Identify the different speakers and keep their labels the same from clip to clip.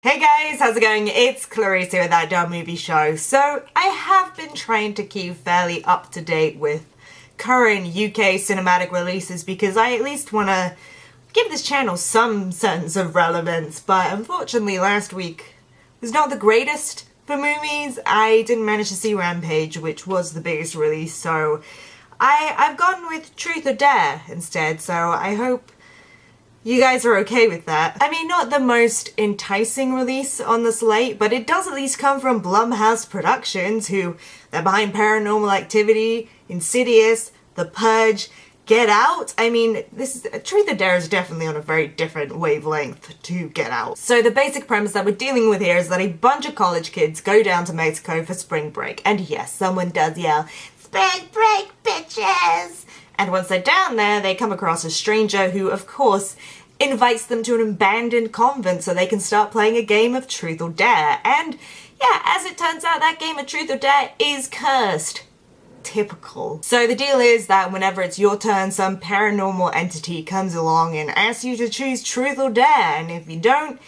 Speaker 1: Hey guys, how's it going? It's Clarissa with That Dumb Movie Show. So I have been trying to keep fairly up to date with current UK cinematic releases because I at least want to give this channel some sense of relevance, but unfortunately last week was not the greatest for movies. I didn't manage to see Rampage, which was the biggest release, so I've gone with Truth or Dare instead, so I hope you guys are okay with that. I mean, not the most enticing release on the slate, but it does at least come from Blumhouse Productions, who they're behind Paranormal Activity, Insidious, The Purge, Get Out. I mean, Truth or Dare is definitely on a very different wavelength to Get Out. So the basic premise that we're dealing with here is that a bunch of college kids go down to Mexico for spring break. And yes, someone does yell, "Spring break, bitches!" And once they're down there, they come across a stranger who, of course, invites them to an abandoned convent so they can start playing a game of Truth or Dare. And yeah, as it turns out, that game of Truth or Dare is cursed. Typical. So the deal is that whenever it's your turn, some paranormal entity comes along and asks you to choose Truth or Dare, and if you don't,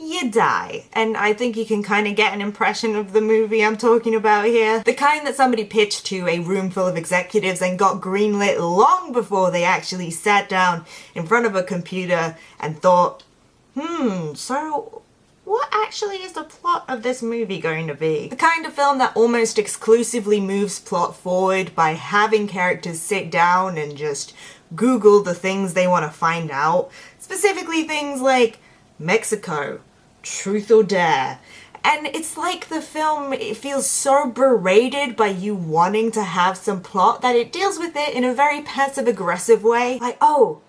Speaker 1: you die. And I think you can kind of get an impression of the movie I'm talking about here. The kind that somebody pitched to a room full of executives and got greenlit long before they actually sat down in front of a computer and thought, so what actually is the plot of this movie going to be? The kind of film that almost exclusively moves plot forward by having characters sit down and just Google the things they want to find out. Specifically things like Mexico, Truth or Dare. And it's like the film, it feels so berated by you wanting to have some plot that it deals with it in a very passive-aggressive way. Like, oh,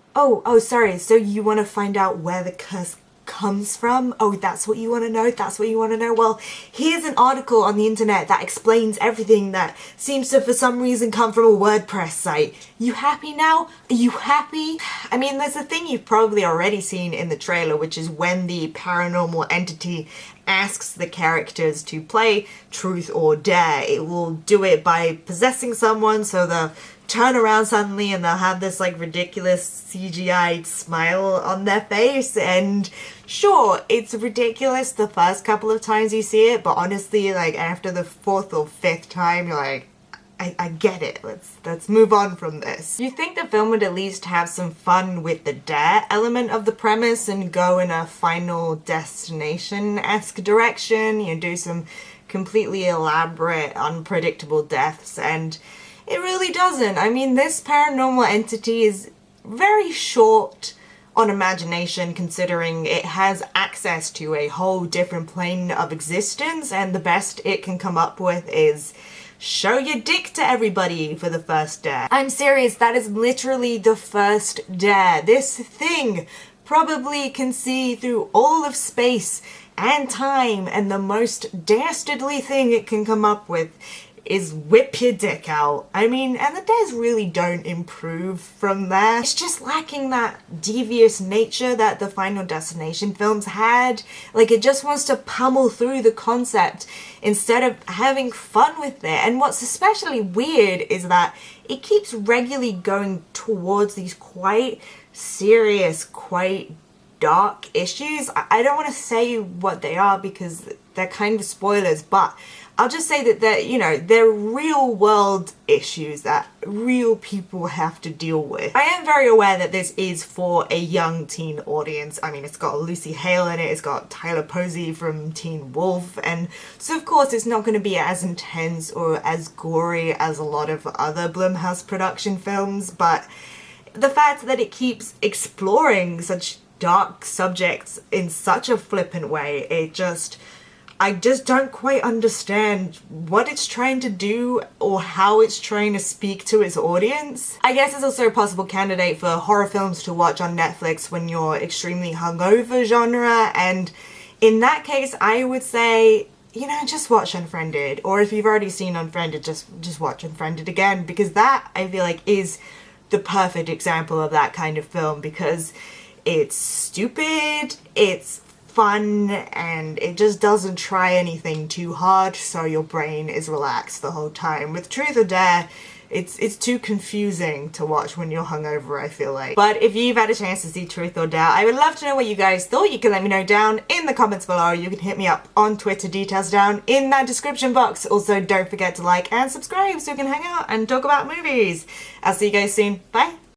Speaker 1: sorry, so you want to find out where the curse comes from? Oh, that's what you want to know? That's what you want to know? Well, here's an article on the internet that explains everything that seems to, for some reason, come from a WordPress site. You happy now? Are you happy? I mean, there's a thing you've probably already seen in the trailer, which is when the paranormal entity asks the characters to play Truth or Dare. It will do it by possessing someone, so they'll turn around suddenly and they'll have this like ridiculous CGI smile on their face. And sure, it's ridiculous the first couple of times you see it, but honestly, like after the fourth or fifth time, you're like, I get it. Let's move on from this. You think the film would at least have some fun with the dare element of the premise and go in a Final Destination-esque direction, you know, do some completely elaborate, unpredictable deaths, and it really doesn't. I mean, this paranormal entity is very short on imagination, considering it has access to a whole different plane of existence, and the best it can come up with is show your dick to everybody for the first dare. I'm serious, that is literally the first dare. This thing probably can see through all of space and time, and the most dastardly thing it can come up with is whip your dick out. I mean, and the dares really don't improve from there. It's just lacking that devious nature that the Final Destination films had. Like, it just wants to pummel through the concept instead of having fun with it. And what's especially weird is that it keeps regularly going towards these quite serious, quite dark issues. I don't want to say what they are because they're kind of spoilers, but I'll just say that they're real world issues that real people have to deal with. I am very aware that this is for a young teen audience. I mean, it's got Lucy Hale in it, it's got Tyler Posey from Teen Wolf, and so of course it's not going to be as intense or as gory as a lot of other Blumhouse production films, but the fact that it keeps exploring such dark subjects in such a flippant way, I just don't quite understand what it's trying to do or how it's trying to speak to its audience. I guess it's also a possible candidate for horror films to watch on Netflix when you're extremely hungover genre, and in that case I would say, just watch Unfriended, or if you've already seen Unfriended, just watch Unfriended again, because that, I feel like, is the perfect example of that kind of film, because it's stupid, it's fun, and it just doesn't try anything too hard, so your brain is relaxed the whole time. With Truth or Dare, It's too confusing to watch when you're hungover, I feel like. But if you've had a chance to see Truth or Dare, I would love to know what you guys thought. You can let me know down in the comments below. You can hit me up on Twitter, details down in that description box. Also, don't forget to like and subscribe so we can hang out and talk about movies. I'll see you guys soon. Bye!